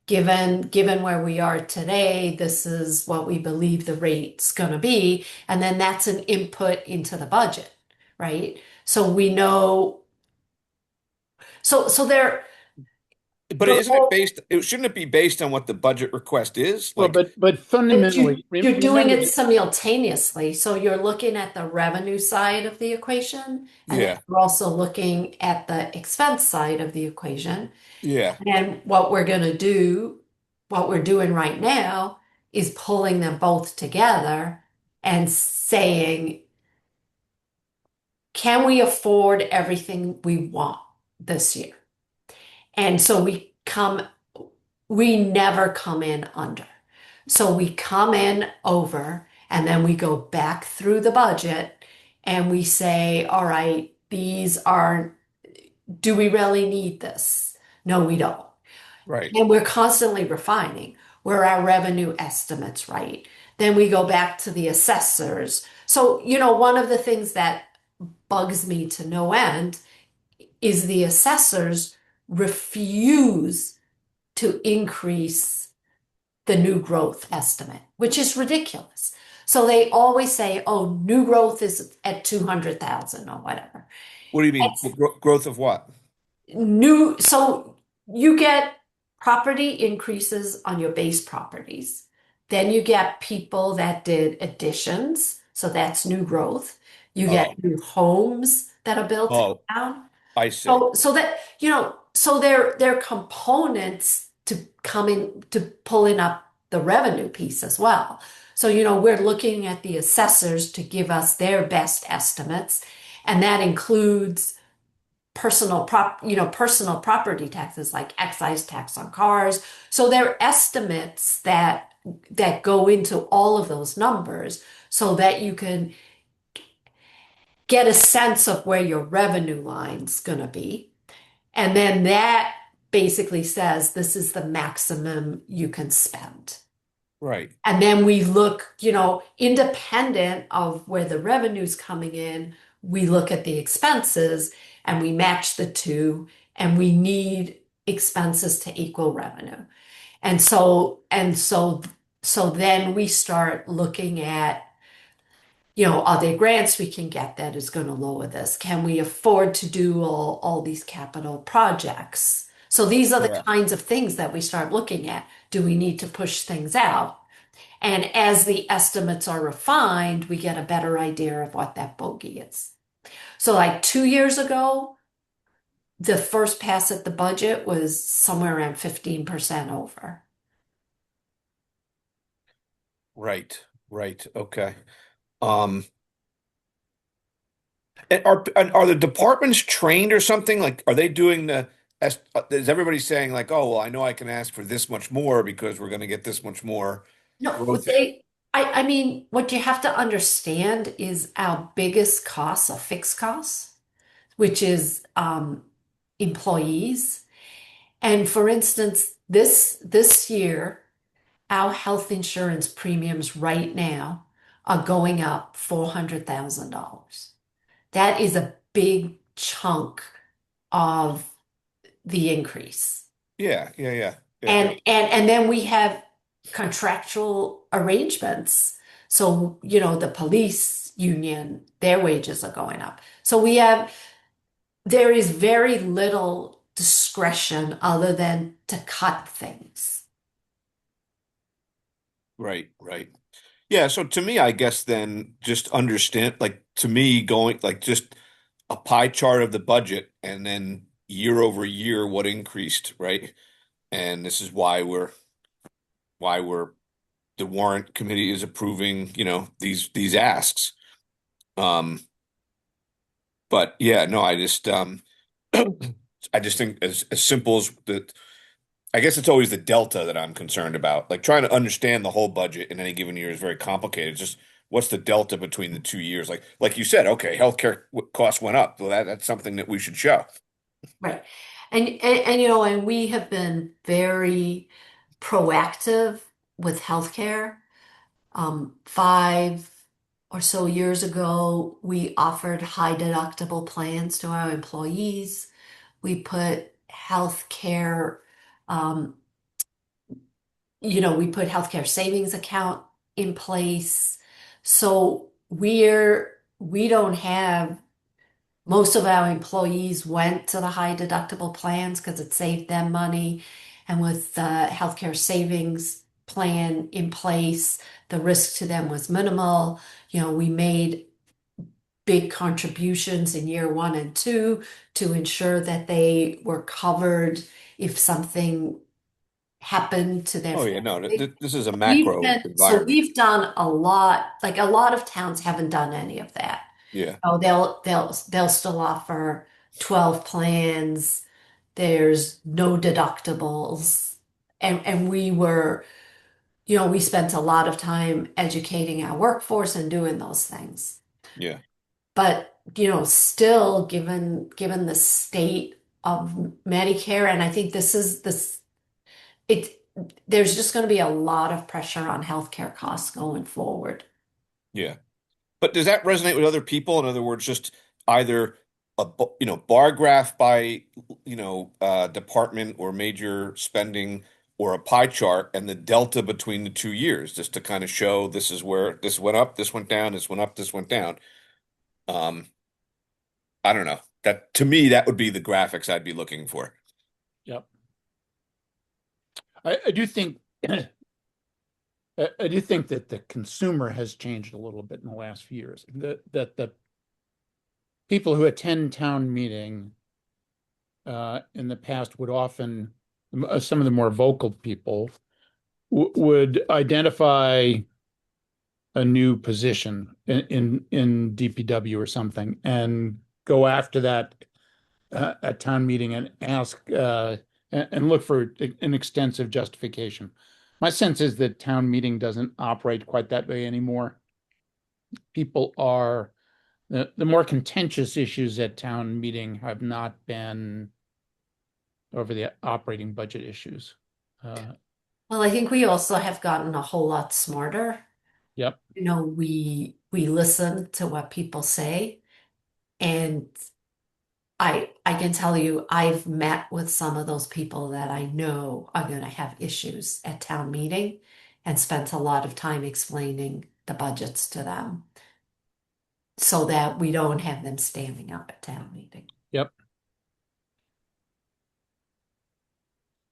given where we are today, this is what we believe the rate's going to be. And then that's an input into the budget, right? So we know, so there, But The isn't it whole, based, it shouldn't it be based on what the budget request is? Well, Like, but but fundamentally, you're doing remember it that, simultaneously. So you're looking at the revenue side of the equation, and then yeah, you're also looking at the expense side of the equation. yeah, And what we're going to do, what we're doing right now, is pulling them both together and saying, can we afford everything we want this year? And so we never come in under. So we come in over and then we go back through the budget and we say, all right, do we really need this? No, we don't. right. And we're constantly refining. Were our revenue estimates right? Then we go back to the assessors. So, one of the things that bugs me to no end is the assessors refuse to increase the new growth estimate, which is ridiculous. So they always say, oh, new growth is at 200,000 or whatever. What do you mean? Growth of what? So you get property increases on your base properties. Then you get people that did additions, so that's new growth. You Oh, get new homes that are built in oh, town. I see. So that, so they're components to coming to pulling up the revenue piece as well. So, we're looking at the assessors to give us their best estimates, and that includes personal property taxes like excise tax on cars. So they're estimates that go into all of those numbers so that you can get a sense of where your revenue line's going to be. And then that basically says this is the maximum you can spend. Right. And then we look, independent of where the revenue's coming in, we look at the expenses and we match the two, and we need expenses to equal revenue. And so then we start looking at, are there grants we can get that is going to lower this? Can we afford to do all these capital projects? So these are the Yeah. kinds of things that we start looking at. Do we need to push things out? And as the estimates are refined, we get a better idea of what that bogey is. So, like 2 years ago, the first pass at the budget was somewhere around 15% over. Right. Right. Okay. Um, and are the departments trained or something? Like, are they doing is everybody saying like, oh, well, I know I can ask for this much more because we're going to get this much more No, growth? I mean, what you have to understand is our biggest costs are fixed costs, which is employees. And for instance, this year, our health insurance premiums right now are going up $400,000. That is a big chunk of the increase. Yeah. Yeah. Yeah. Yeah. And then we have contractual arrangements. So, the police union, their wages are going up. So there is very little discretion other than to cut things. Right. Right. Yeah. So to me, I guess then just understand, like to me, going like just a pie chart of the budget and then year over year what increased, right? And this is why we're the warrant committee is approving, these asks. Um, but yeah, no, I just think as simple as that, I guess it's always the delta that I'm concerned about. Like trying to understand the whole budget in any given year is very complicated. It's just what's the delta between the 2 years? Like you said, okay, healthcare costs went up. Well, that's something that we should show. Right. And we have been very proactive with healthcare. 5 or so years ago, we offered high deductible plans to our employees. We put healthcare, um, we put healthcare savings account in place. So we don't have most of our employees went to the high deductible plans because it saved them money. And with the healthcare savings plan in place, the risk to them was minimal. We made big contributions in year 1 and 2 to ensure that they were covered if something happened to their Oh yeah, no, family. this is a macro So environment. we've done a lot, like a lot of towns haven't done any of that. Yeah, Oh, they'll still offer 12 plans. There's no deductibles. And we spent a lot of time educating our workforce and doing those things. yeah, But, still given the state of Medicare, and I think it there's just going to be a lot of pressure on healthcare costs going forward. yeah. But does that resonate with other people? In other words, just either bar graph by department or major spending, or a pie chart and the delta between the 2 years, just to kind of show this is where this went up, this went down, this went up, this went down. Um, I don't know. That to me, that would be the graphics I'd be looking for. Yep. I do think I do think that the consumer has changed a little bit in the last few years. That the people who attend town meeting in the past would often, some of the more vocal people would identify a new position in DPW or something and go after that at town meeting and ask and look for an extensive justification. My sense is that town meeting doesn't operate quite that way anymore. People are the more contentious issues at town meeting have not been over the operating budget issues. Well, I think we also have gotten a whole lot smarter. Yep. We listen to what people say, and I can tell you I've met with some of those people that I know are going to have issues at town meeting and spent a lot of time explaining the budgets to them so that we don't have them standing up at town meeting. Yep.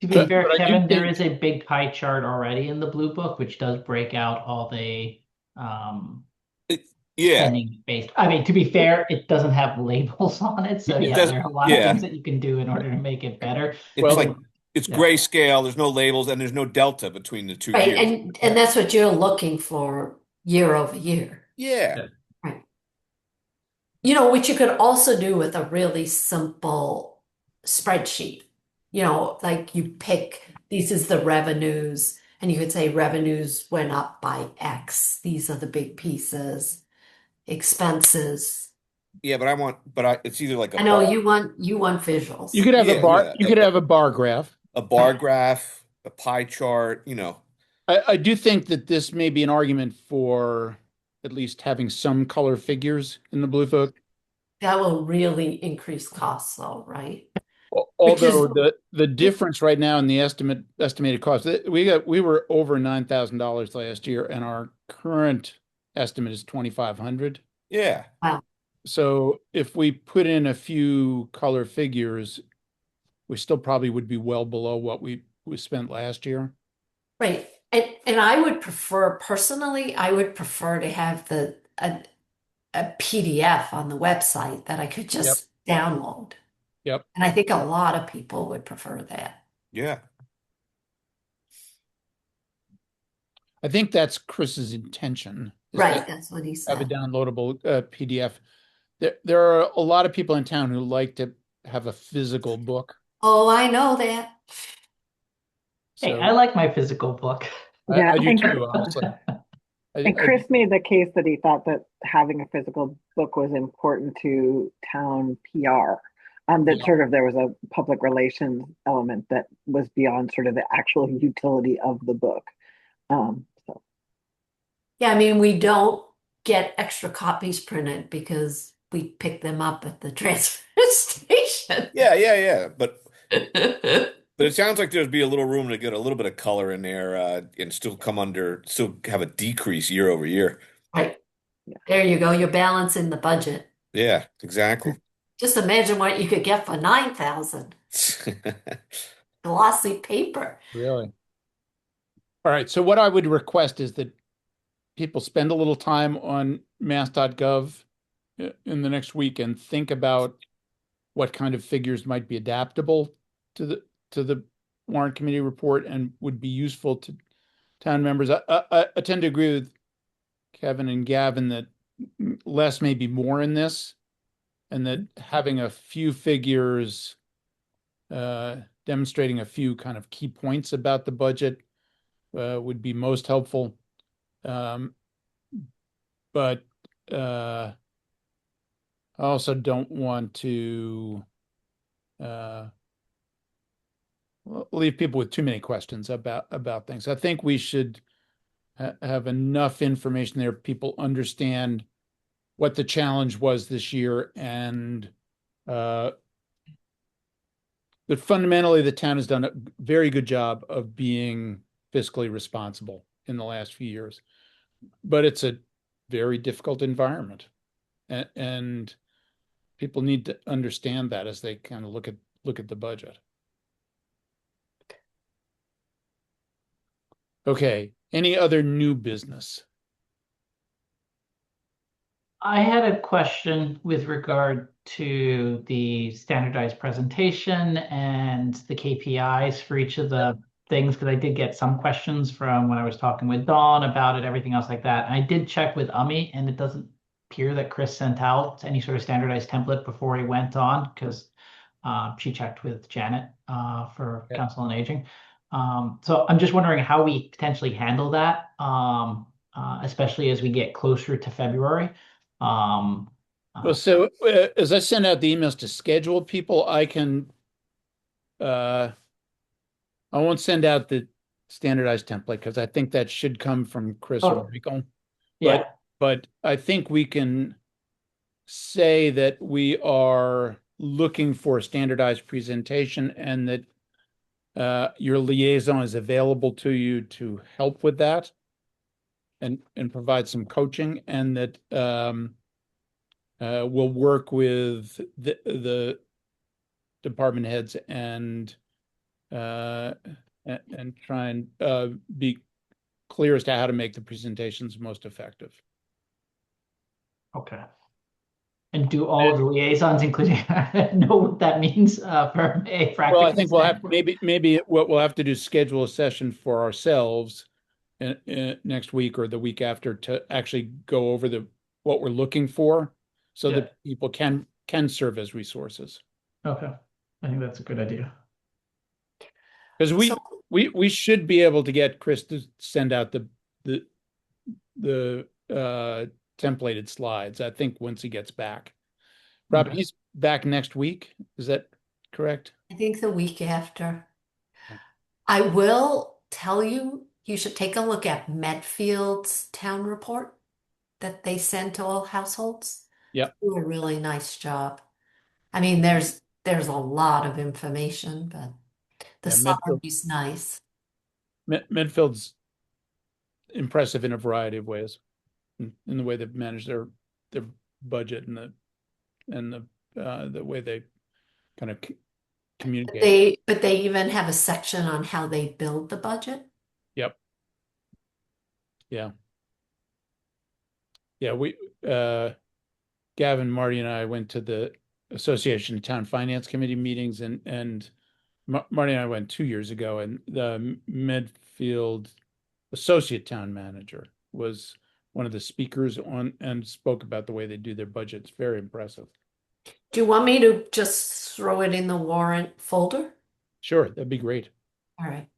To be fair, But I do Kevin, there think is a big pie chart already in the blue book, which does break out all the um, Yeah, spending based. I mean, to be fair, it doesn't have labels on it, so it yeah, does. there are a lot of Yeah, things that you can do in order to make it better. it's well, like it's Yeah. grayscale. There's no labels and there's no delta between the two Right, years. and that's what you're looking for year over year. Yeah, Right. Which you could also do with a really simple spreadsheet. Like you pick, these is the revenues, and you could say revenues went up by X. These are the big pieces. Expenses. yeah. It's either like a I know bar. you want visuals. you could have a Yeah, bar. yeah. You could have a bar graph. A bar graph, a pie chart. I do think that this may be an argument for at least having some color figures in the blue book. That will really increase costs though, right? Although the difference right now in the estimated cost, we were over $9,000 last year, and our current estimate is 2,500. Yeah, Wow. So if we put in a few color figures, we still probably would be well below what we spent last year. Right. And I would prefer, personally, I would prefer to have a PDF on the website that I could Yep. just download. Yep. And I think a lot of people would prefer that. yeah. I think that's Chris's intention. is Right, to that's what he Have a said. downloadable PDF. There are a lot of people in town who like to have a physical book. Oh, I know that. Hey, So I like my physical book. Yeah, I do and, too, honestly. and Chris made the case that he thought that having a physical book was important to town PR. That Yeah. sort of there was a public relations element that was beyond sort of the actual utility of the book. So Yeah, I mean, we don't get extra copies printed because we pick them up at the transfer station. Yeah. But it sounds like there'd be a little room to get a little bit of color in there, and still have a decrease year over year. Right. There you go. You're balancing the budget. Yeah, exactly. Just imagine what you could get for 9,000 glossy paper. Really? All right. So what I would request is that people spend a little time on mass.gov in the next week and think about what kind of figures might be adaptable to the warrant committee report and would be useful to town members. I tend to agree with Kevin and Gavin that less may be more in this, and that having a few figures demonstrating a few kind of key points about the budget would be most helpful. But I also don't want to leave people with too many questions about things. I think we should have enough information there. People understand what the challenge was this year, and that fundamentally the town has done a very good job of being fiscally responsible in the last few years. But it's a very difficult environment, and people need to understand that as they kind of look at the budget. Okay, any other new business? I had a question with regard to the standardized presentation and the KPIs for each of the things, because I did get some questions from when I was talking with Dawn about it, everything else like that. And I did check with Ummi, and it doesn't appear that Chris sent out any sort of standardized template before he went on, because she checked with Janet for Okay. Council on Aging. So I'm just wondering how we potentially handle that, especially as we get closer to February. Well, so as I send out the emails to schedule people, I won't send out the standardized template because I think that should come from Chris or Michael. Yeah. But I think we can say that we are looking for a standardized presentation and that your liaison is available to you to help with that and provide some coaching, and that we'll work with the department heads and try and be clear as to how to make the presentations most effective. Okay. And do all of the liaisons, including know what that means from a practical Well, I think we'll have standpoint? maybe what we'll have to do is schedule a session for ourselves next week or the week after to actually go over what we're looking for, so that people can serve as resources. Okay, I think that's a good idea. Because we should be able to get Chris to send out the templated slides, I think, once he gets back. Robert, he's back next week. Is that correct? I think the week after. Okay. I will tell you, you should take a look at Medfield's town report that they send to all households. Yep. Do a really nice job. I mean, there's a lot of information, but the summary is nice. Medfield's impressive in a variety of ways, in the way they've managed their budget and the way they kind of communicate. But they even have a section on how they build the budget. Yep. Yeah. Yeah, Gavin, Marty, and I went to the Association of Town Finance Committee meetings, and Marty and I went 2 years ago, and the Medfield Associate Town Manager was one of the speakers on and spoke about the way they do their budgets. Very impressive. Do you want me to just throw it in the warrant folder? Sure, that'd be great. All right.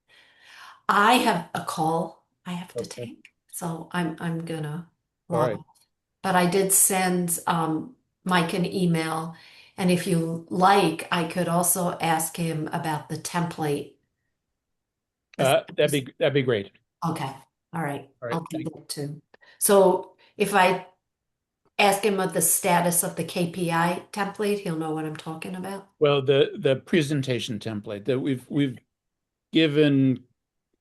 I have a call I have to take, so I'm gonna log off. But I did send Mike an email, and if you like, I could also ask him about the template. That'd be great. Okay. All right. All right, I'll do that too. So if I ask him of the status of the KPI template, he'll know what I'm talking about. Well, the presentation template that we've given,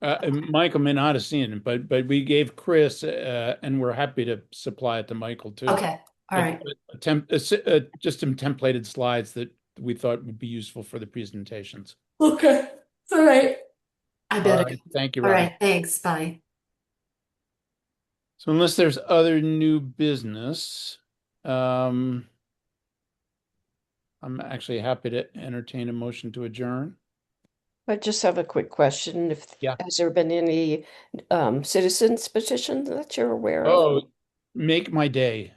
Michael may not have seen it, but we gave Chris, and we're happy to supply it to Michael too. Okay. All right. Just some templated slides that we thought would be useful for the presentations. Okay. All right. I All better right, go. thank you, All Rob. right. Thanks. Bye. So unless there's other new business, I'm actually happy to entertain a motion to adjourn. I just have a quick question. Yeah. Has there been any citizens petitions that you're aware of? Oh, make my day.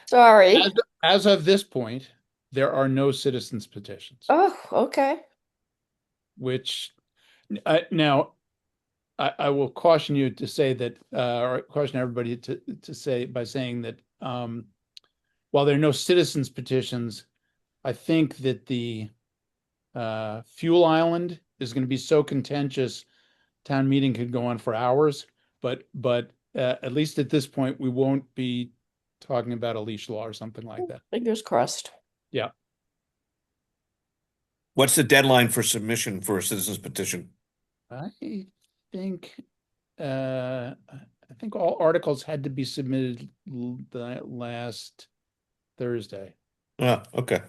Sorry. As of this point, there are no citizens petitions, Oh, okay. which now I will caution you to say that, or caution everybody to say by saying that while there are no citizens petitions, I think that the fuel island is going to be so contentious, town meeting could go on for hours. But at least at this point, we won't be talking about a leash law or something like that. Fingers crossed. Yeah. What's the deadline for submission for a citizens petition? I think I think all articles had to be submitted the last Thursday. Oh, okay.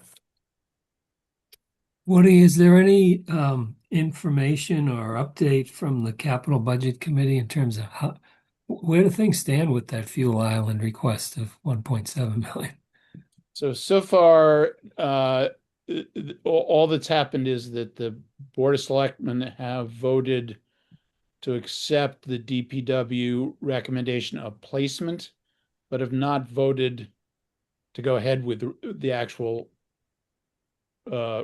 Woody, is there any information or update from the Capital Budget Committee in terms of where do things stand with that fuel island request of 1.7 million? So far, all that's happened is that the Board of Selectmen have voted to accept the DPW recommendation of placement, but have not voted to go ahead with the actual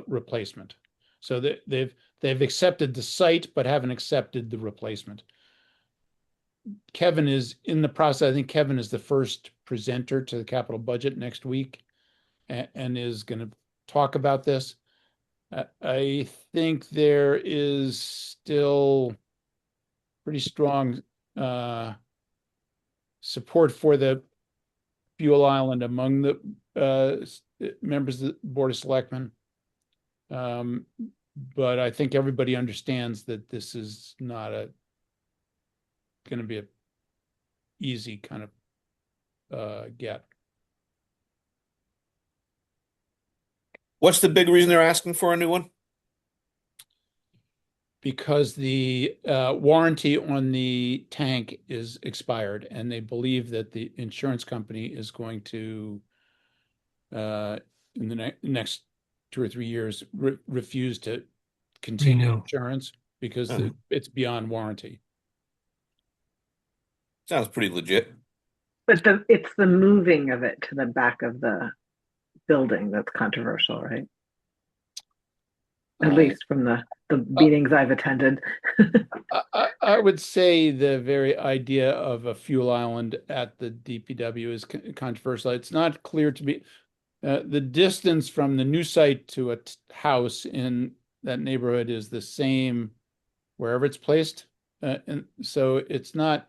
replacement. So they've accepted the site, but haven't accepted the replacement. Kevin is in the process. I think Kevin is the first presenter to the capital budget next week and is going to talk about this. I think there is still pretty strong support for the fuel island among the members of the Board of Selectmen. But I think everybody understands that this is not going to be a easy kind of get. What's the big reason they're asking for a new one? Because the warranty on the tank is expired, and they believe that the insurance company is going to, in the next 2 or 3 years, refuse to continue Renew. insurance because it's beyond warranty. Sounds pretty legit. But it's the moving of it to the back of the building that's controversial, right? At least from the meetings I've attended. I would say the very idea of a fuel island at the DPW is controversial. It's not clear to me. The distance from the new site to a house in that neighborhood is the same wherever it's placed. And so it's not,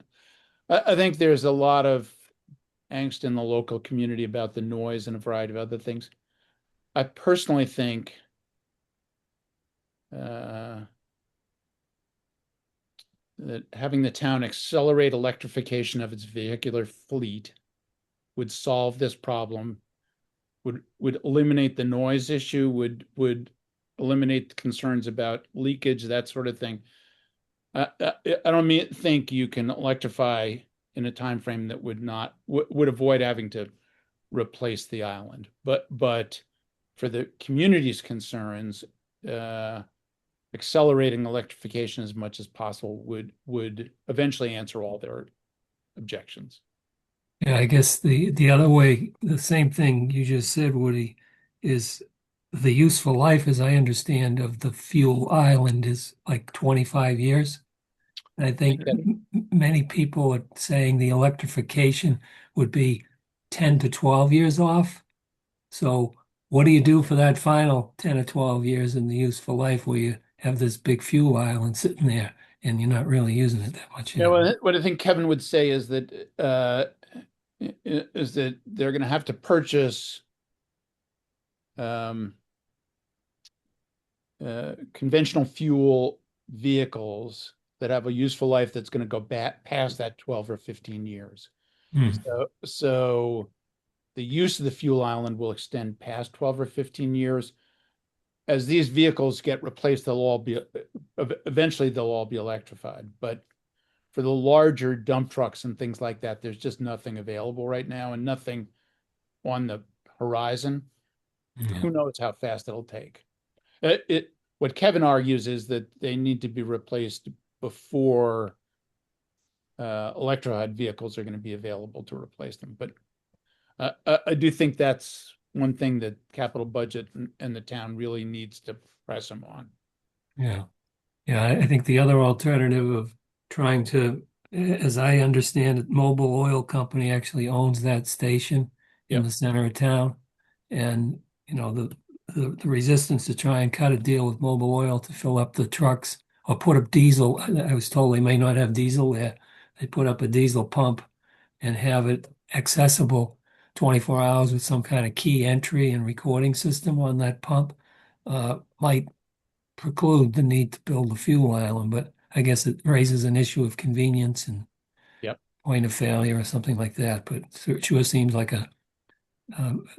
I think there's a lot of angst in the local community about the noise and a variety of other things. I personally think that having the town accelerate electrification of its vehicular fleet would solve this problem, would eliminate the noise issue, would eliminate concerns about leakage, that sort of thing. I don't think you can electrify in a time frame that would avoid having to replace the island. But for the community's concerns, accelerating electrification as much as possible would eventually answer all their objections. Yeah, I guess the other way, the same thing you just said, Woody, is the useful life, as I understand, of the fuel island is like 25 years. And I think many people are saying the electrification would be 10 to 12 years off. So what do you do for that final 10 or 12 years in the useful life where you have this big fuel island sitting there and you're not really using it that much? Yeah, what I think Kevin would say is that they're going to have to purchase conventional fuel vehicles that have a useful life that's going to go back past that 12 or 15 years. So the use of the fuel island will extend past 12 or 15 years. As these vehicles get replaced, eventually they'll all be electrified. But for the larger dump trucks and things like that, there's just nothing available right now and nothing on the horizon. Who knows how fast it'll take? What Kevin argues is that they need to be replaced before electrified vehicles are going to be available to replace them. But I do think that's one thing that capital budget and the town really needs to press them on. Yeah. Yeah, I think the other alternative of trying to, as I understand it, Mobil Oil Company actually owns that station in Yep. the center of town. And, you know, the resistance to try and cut a deal with Mobil Oil to fill up the trucks or put up diesel. I was told they may not have diesel there. They put up a diesel pump and have it accessible 24 hours with some kind of key entry and recording system on that pump, might preclude the need to build a fuel island, but I guess it raises an issue of convenience and Yep. point of failure or something like that. But it sure seems like a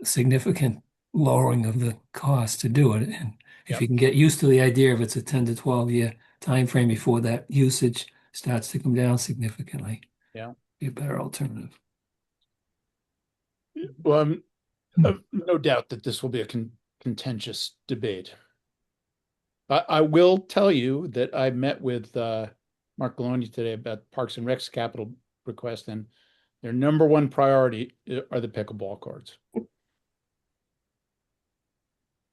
significant lowering of the cost to do it. And if Yep. you can get used to the idea of it's a 10 to 12 year time frame before that usage starts to come down significantly, Yeah. be a better alternative. Well, no doubt that this will be a contentious debate. I will tell you that I met with Mark Galoni today about Parks and Rec's capital request, and their number one priority are the pickleball courts.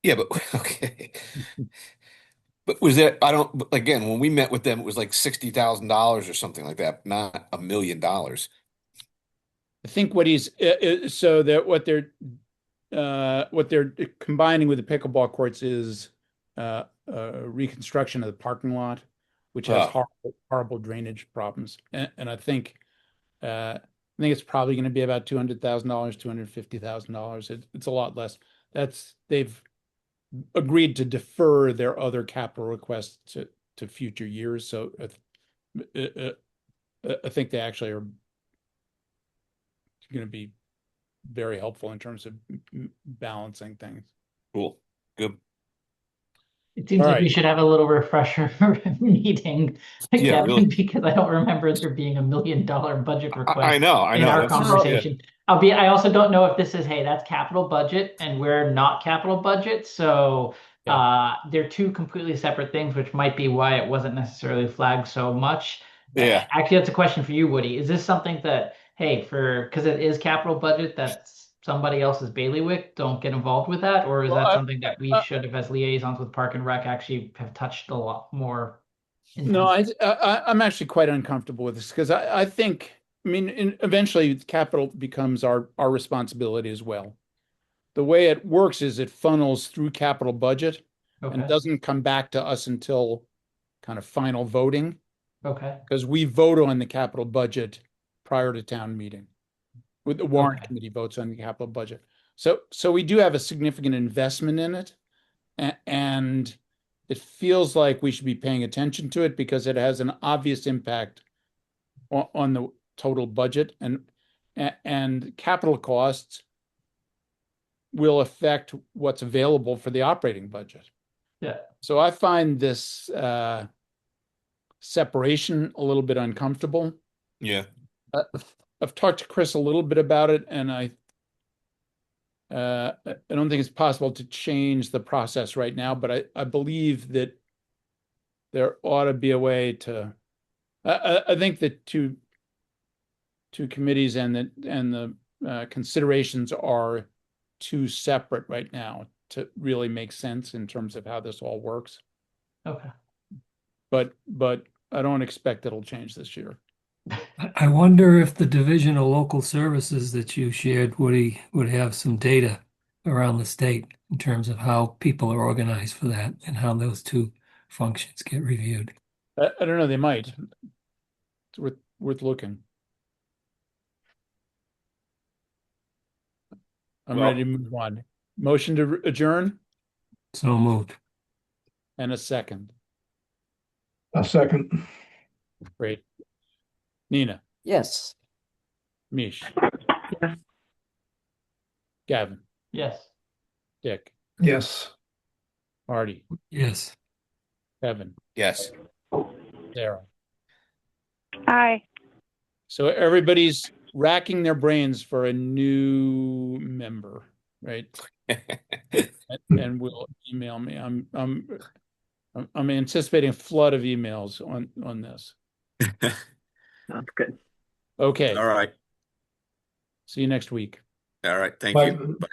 Yeah, but okay. But was that, I don't, again, when we met with them, it was like $60,000 or something like that, not $1 million. I think what he's so that what they're combining with the pickleball courts is reconstruction of the parking lot, which has horrible drainage problems, and I think it's probably going to be about $200,000, $250,000. It's a lot less. They've agreed to defer their other capital requests to future years. So I think they actually are going to be very helpful in terms of balancing things. Cool. Good. It seems All like right. we should have a little refresher meeting, Yeah, Kevin, really. because I don't remember there being $1 million budget request I know. in our That's just- conversation. I also don't know if this is, hey, that's capital budget and we're not capital budget. So they're two completely separate things, which might be why it wasn't necessarily flagged so much. Yeah. Actually, that's a question for you, Woody. Is this something that, hey, because it is capital budget, that's somebody else's bailiwick, don't get involved with that? Or is that something that we should have, as liaisons with Park and Rec, actually have touched a lot more? No, I'm actually quite uncomfortable with this because I think, eventually capital becomes our responsibility as well. The way it works is it funnels through capital budget and doesn't come back to us until kind of final voting. Okay. Because we vote on the capital budget prior to town meeting. With the warrant committee votes on the capital budget. So we do have a significant investment in it. And it feels like we should be paying attention to it because it has an obvious impact on the total budget, and capital costs will affect what's available for the operating budget. Yeah. So I find this separation a little bit uncomfortable. Yeah. I've talked to Chris a little bit about it, and I don't think it's possible to change the process right now, but I believe that there ought to be a way to. I think the two committees and the considerations are too separate right now to really make sense in terms of how this all works. Okay. But I don't expect it'll change this year. I wonder if the Division of Local Services that you shared, Woody, would have some data around the state in terms of how people are organized for that and how those two functions get reviewed. I don't know, they might. It's worth looking. I'm ready to move on. Motion to adjourn So moved. and a second. A second. Great. Nina, Yes. Mish, Yes. Gavin, Yes. Dick, Yes. Marty, Yes. Kevin, Yes. Sarah. Aye. So everybody's racking their brains for a new member, right? And will email me. I'm anticipating a flood of emails on this. Sounds good. Okay. All right. See you next week. All right. Thank Bye. you. Bye.